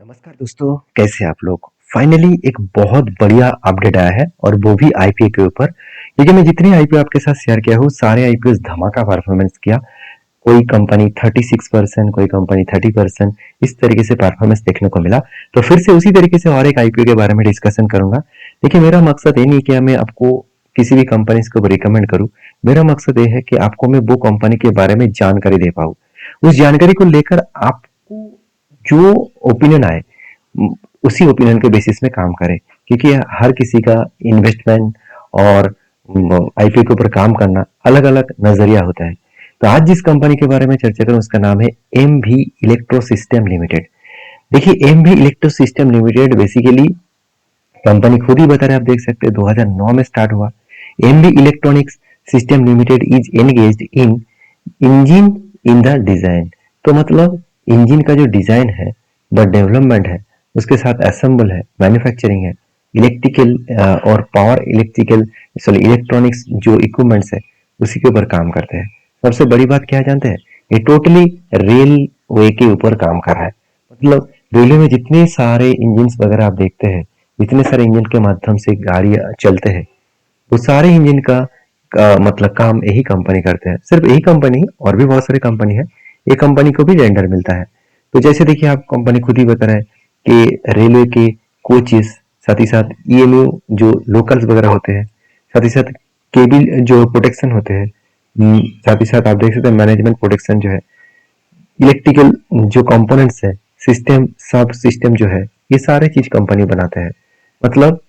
नमस्कार दोस्तों, कैसे हैं आप लोग। फाइनली एक बहुत बढ़िया अपडेट आया है और वो भी आईपीओ के ऊपर, क्योंकि मैं जितने आईपीओ आपके साथ शेयर किया हूँ सारे आईपीओ धमाका परफॉर्मेंस किया। कोई कंपनी 36%, कोई कंपनी 30%, इस तरीके से परफॉर्मेंस देखने को मिला। तो फिर से उसी तरीके से और एक आईपीओ के बारे में डिस्कशन करूंगा। देखिए, मेरा मकसद ये नहीं कि मैं आपको किसी भी कंपनी को रिकमेंड करूं। मेरा मकसद ये है कि आपको मैं वो कंपनी के बारे में जानकारी दे पाऊं। उस जानकारी को लेकर आपको जो ओपिनियन आए उसी ओपिनियन के बेसिस में काम करें, क्योंकि हर किसी का इन्वेस्टमेंट और आईपीओ के ऊपर काम करना अलग अलग नजरिया होता है। तो आज जिस कंपनी के बारे में चर्चा करूं उसका नाम है एम भी इलेक्ट्रो सिस्टम लिमिटेड। देखिए, एम भी electro system limited basically company खुद ही बता रहे हैं, आप देख सकते हैं 2009 में स्टार्ट हुआ। एम भी electronics system limited is engaged in engine in the design. तो मतलब इंजन का जो डिजाइन है व डेवलपमेंट है, उसके साथ असेंबल है, मैन्युफैक्चरिंग है, इलेक्ट्रिकल और पावर इलेक्ट्रिकल सॉरी इलेक्ट्रॉनिक्स जो इक्विपमेंट्स है उसी के ऊपर काम करते हैं। सबसे बड़ी बात क्या जानते हैं, ये टोटली रेलवे के ऊपर काम कर रहा है। मतलब रेलवे में जितने सारे इंजन वगैरह आप देखते हैं, जितने सारे इंजन के माध्यम से गाड़ी चलते हैं, वो सारे इंजन का मतलब काम यही कंपनी करते हैं। सिर्फ यही कंपनी है, और भी बहुत सारी कंपनी है। ये कंपनी को भी टेंडर मिलता है। तो जैसे देखिए, आप कंपनी खुद ही बता रहे हैं कि रेलवे के कोचेस, साथ ही साथ ईएमयू जो लोकल्स वगैरह होते हैं, साथ ही साथ केबिल जो प्रोटेक्शन होते हैं, साथ ही साथ आप देख सकते हैं मैनेजमेंट प्रोटेक्शन जो है, इलेक्ट्रिकल जो कंपोनेंट्स है, सिस्टम सब सिस्टम जो है, ये सारे चीज कंपनी बनाते हैं। मतलब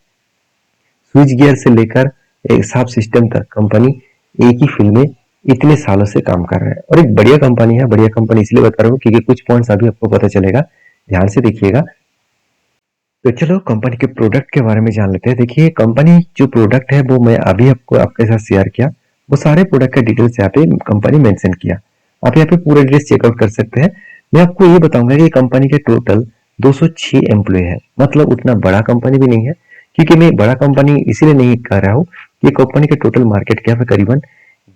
स्विच गियर से लेकर एक सब सिस्टम तक कंपनी एक ही फील्ड में इतने सालों से काम कर रहा है, और एक बढ़िया कंपनी है। बढ़िया कंपनी इसलिए बता रहा हूँ क्योंकि कुछ पॉइंट्स अभी आपको पता चलेगा, ध्यान से देखिएगा। तो चलो कंपनी के प्रोडक्ट के बारे में जान लेते हैं। देखिए, कंपनी जो प्रोडक्ट है वो मैं अभी आपको आपके साथ शेयर किया, वो सारे प्रोडक्ट का डिटेल्स यहाँ पे कंपनी मेंशन किया। आप यहाँ पे पूरा डिटेल्स चेकआउट कर सकते हैं। मैं आपको ये बताऊंगा कि कंपनी के टोटल 206 एम्प्लॉय है। मतलब उतना बड़ा कंपनी भी नहीं है, क्योंकि मैं बड़ा कंपनी इसीलिए नहीं कह रहा हूँ कि कंपनी के टोटल मार्केट कैप है करीबन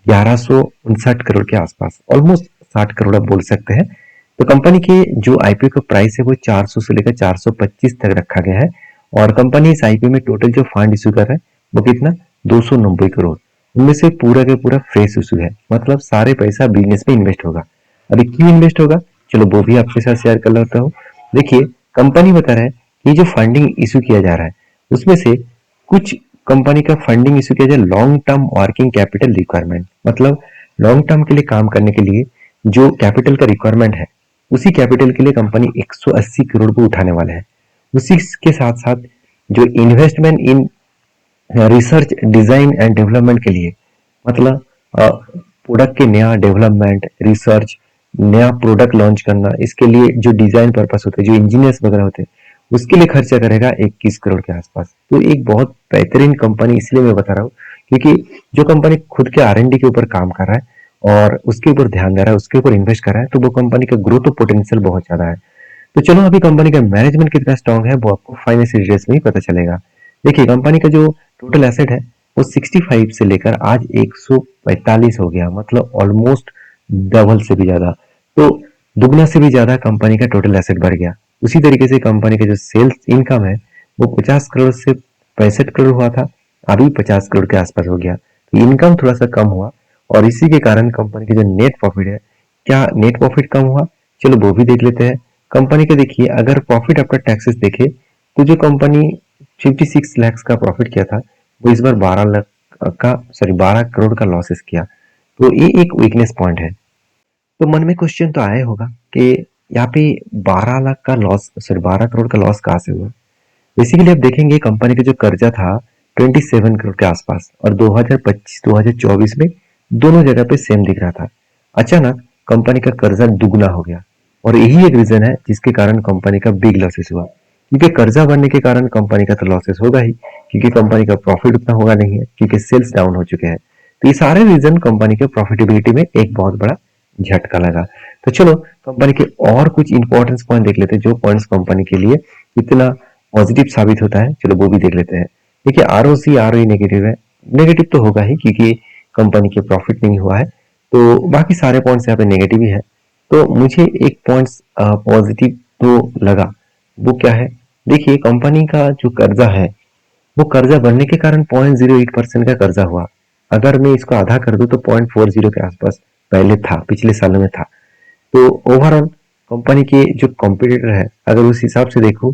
1159 करोड़ के आसपास, ऑलमोस्ट 60 करोड़ आप बोल सकते हैं। तो कंपनी के जो आईपीओ का प्राइस है वो 400 से लेकर 425 तक रखा गया है। और कंपनी इस आईपीओ में टोटल जो फंड इशू कर रहा है वो कितना 290 करोड़। उनमें से पूरा के पूरा फ्रेश इशू है, मतलब सारे पैसा बिजनेस में इन्वेस्ट होगा। अभी क्यों इन्वेस्ट होगा, चलो वो भी आपके साथ शेयर कर लेता हूँ। देखिए, कंपनी बता रहा है कि जो फंडिंग इशू किया जा रहा है उसमें से कुछ कंपनी का फंडिंग इशू किया जाए long term working capital requirement. मतलब लॉन्ग टर्म के लिए काम करने के लिए जो कैपिटल का रिक्वायरमेंट है, उसी कैपिटल के लिए कंपनी 180 करोड़ को उठाने वाला है। उसी के साथ साथ जो investment in research design and development के लिए, मतलब प्रोडक्ट के नया डेवलपमेंट, रिसर्च, नया प्रोडक्ट लॉन्च करना, इसके लिए जो डिजाइन पर्पस होते हैं, जो इंजीनियर्स वगैरह होते हैं, उसके लिए खर्चा करेगा 21 करोड़ के आसपास। तो एक बहुत बेहतरीन कंपनी इसलिए मैं बता रहा हूँ क्योंकि जो कंपनी खुद के आर एंड डी के ऊपर काम कर रहा है और उसके ऊपर ध्यान दे रहा है, उसके ऊपर इन्वेस्ट कर रहा है, तो वो कंपनी का ग्रोथ पोटेंशियल बहुत ज्यादा है। तो चलो, अभी कंपनी का मैनेजमेंट कितना स्ट्रांग है वो आपको फाइनेंशियल डिटेल्स में ही पता चलेगा। देखिए, कंपनी का जो टोटल एसेट है वो 65 से लेकर आज 145 हो गया, मतलब ऑलमोस्ट डबल से भी ज्यादा। तो दुगना से भी ज्यादा कंपनी का टोटल एसेट बढ़ गया। उसी तरीके से कंपनी का जो सेल्स इनकम है वो 50 करोड़ से 65 करोड़ हुआ था, अभी 50 करोड़ के आसपास हो गया। तो इनकम थोड़ा सा कम हुआ, और इसी के कारण कंपनी की जो नेट प्रॉफिट है, क्या नेट प्रॉफिट कम हुआ, चलो वो भी देख लेते हैं। कंपनी के देखिए, अगर प्रॉफिट आफ्टर टैक्सेस देखे तो जो कंपनी 56 लाख का प्रॉफिट किया था, वो इस बार 12 करोड़ का लॉसेस किया। तो ये एक वीकनेस पॉइंट है। तो मन में क्वेश्चन तो आया होगा कि यहाँ पे 12 करोड़ का लॉस कहाँ से हुआ। बेसिकली आप देखेंगे कंपनी का जो कर्जा था 27 करोड़ के आसपास, और 2025-2024 में दोनों जगह पे सेम दिख रहा था। अचानक कंपनी का कर्जा दुगना हो गया, और यही एक रीजन है जिसके कारण कंपनी का बिग लॉसेस हुआ। क्योंकि कर्जा बढ़ने के कारण कंपनी का तो लॉसेस होगा ही, क्योंकि कंपनी का प्रॉफिट उतना होगा नहीं है, क्योंकि सेल्स डाउन हो चुके हैं। तो ये सारे रीजन कंपनी के प्रॉफिटेबिलिटी में एक बहुत बड़ा झटका लगा। तो चलो कंपनी के और कुछ इंपॉर्टेंस पॉइंट देख लेते हैं, जो पॉइंट्स कंपनी के लिए इतना पॉजिटिव साबित होता है। चलो वो भी देख लेते हैं। देखिए, आरओसी आरओई नेगेटिव है। नेगेटिव तो होगा ही क्योंकि कंपनी के प्रॉफिट नहीं हुआ है, तो बाकी सारे पॉइंट्स यहाँ पे नेगेटिव ही है। तो मुझे एक पॉइंट्स पॉजिटिव तो लगा, वो क्या है? देखिए कंपनी का जो कर्जा है वो कर्जा बढ़ने के कारण 0.08% का कर्जा हुआ। अगर मैं इसको आधा कर दूं तो 0.40 के आसपास पहले था, पिछले सालों में था। तो ओवरऑल कंपनी के जो कॉम्पिटिटर है अगर उस हिसाब से देखूं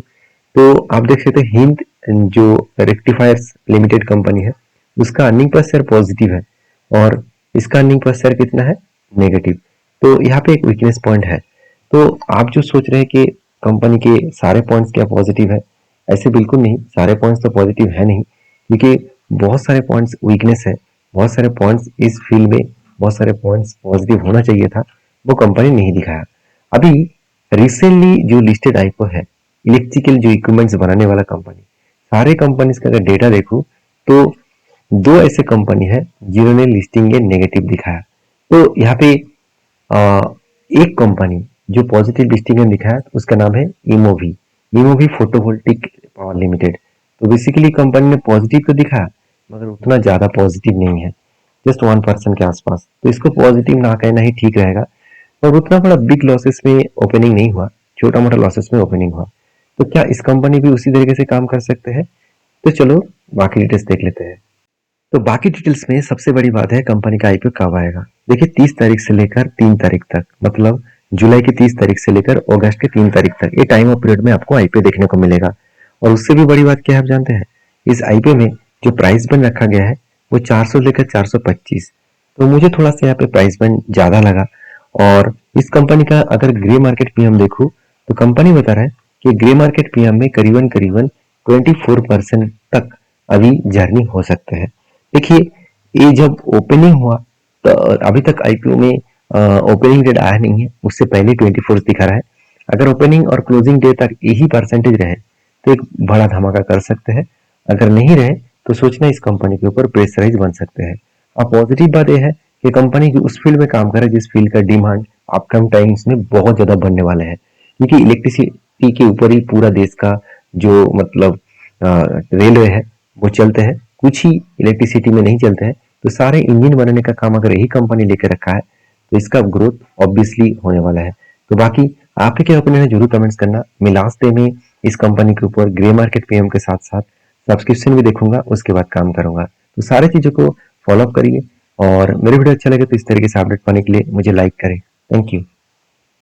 तो आप देख सकते हैं हिंद जो रेक्टिफायर्स लिमिटेड कंपनी है उसका अर्निंग पर शेयर पॉजिटिव है और इसका अर्निंग पर शेयर कितना है? नेगेटिव। तो यहाँ पे एक वीकनेस पॉइंट है। तो आप जो सोच रहे हैं कि कंपनी के सारे पॉइंट्स क्या पॉजिटिव है, ऐसे बिल्कुल नहीं, सारे पॉइंट्स तो पॉजिटिव है नहीं, क्योंकि बहुत सारे पॉइंट्स वीकनेस है, बहुत सारे पॉइंट्स इस फील्ड में, बहुत सारे पॉइंट्स पॉजिटिव होना चाहिए था, वो कंपनी नहीं दिखाया। अभी रिसेंटली जो लिस्टेड आईपीओ है इलेक्ट्रिकल जो इक्विपमेंट्स बनाने वाला कंपनी, सारे कंपनीज का अगर डेटा देखूं तो दो ऐसे कंपनी है जिन्होंने लिस्टिंग में नेगेटिव दिखाया। तो यहाँ पे आ, एक कंपनी जो पॉजिटिव लिस्टिंग में दिखाया उसका नाम है इमोवी, इमोवी फोटोवोल्टिक पावर लिमिटेड। तो बेसिकली कंपनी ने पॉजिटिव तो दिखाया मगर उतना ज्यादा पॉजिटिव नहीं है, जस्ट 1% के आसपास। तो इसको पॉजिटिव ना कहना ही ठीक रहेगा। और उतना बड़ा बिग लॉसेस में ओपनिंग नहीं हुआ, छोटा मोटा लॉसेस में ओपनिंग हुआ। तो क्या इस कंपनी भी उसी तरीके से काम कर सकते हैं? तो चलो बाकी डिटेल्स देख लेते हैं। तो बाकी डिटेल्स में सबसे बड़ी बात है कंपनी का आईपीओ कब आएगा। देखिए 30 तारीख से लेकर 3 तारीख तक, मतलब जुलाई की 30 तारीख से लेकर अगस्त के 3 तारीख तक, ये टाइम ऑफ पीरियड में आपको आईपीओ देखने को मिलेगा। और उससे भी बड़ी बात क्या है आप जानते हैं? इस आईपीओ में जो प्राइस बैंड रखा गया है वो 400 लेकर 425। तो मुझे थोड़ा सा यहाँ पे प्राइस बैंड ज्यादा लगा। और इस कंपनी का अगर ग्रे मार्केट पीएम देखूं तो कंपनी बता रहा है कि ग्रे मार्केट पीएम में करीबन करीबन 24% तक अभी जर्नी हो सकते हैं। देखिए ये जब ओपनिंग हुआ तो अभी तक आईपीओ में ओपनिंग डेट आया नहीं है, उससे पहले 24 दिखा रहा है। अगर ओपनिंग और क्लोजिंग डे तक यही परसेंटेज रहे तो एक बड़ा धमाका कर सकते हैं। अगर नहीं रहे तो सोचना इस कंपनी के ऊपर प्रेशराइज बन सकते हैं। अब पॉजिटिव बात यह है कि कंपनी की उस फील्ड में काम करे जिस फील्ड का डिमांड अपकम टाइम्स में बहुत ज्यादा बढ़ने वाले हैं, क्योंकि इलेक्ट्रिसिटी के ऊपर ही पूरा देश का जो मतलब रेलवे है वो चलते हैं, कुछ ही इलेक्ट्रिसिटी में नहीं चलते हैं। तो सारे इंजन बनाने का काम अगर यही कंपनी लेकर रखा है तो इसका ग्रोथ ऑब्वियसली होने वाला है। तो बाकी आपके क्या ओपिनियन है जरूर कमेंट्स करना। मैं लास्ट डे में इस कंपनी के ऊपर ग्रे मार्केट पीएम के साथ साथ सब्सक्रिप्शन भी देखूंगा, उसके बाद काम करूंगा। तो सारी चीजों को फॉलो अप करिए और मेरे वीडियो अच्छा लगे तो इस तरीके से अपडेट पाने के लिए मुझे लाइक करें। Thank you.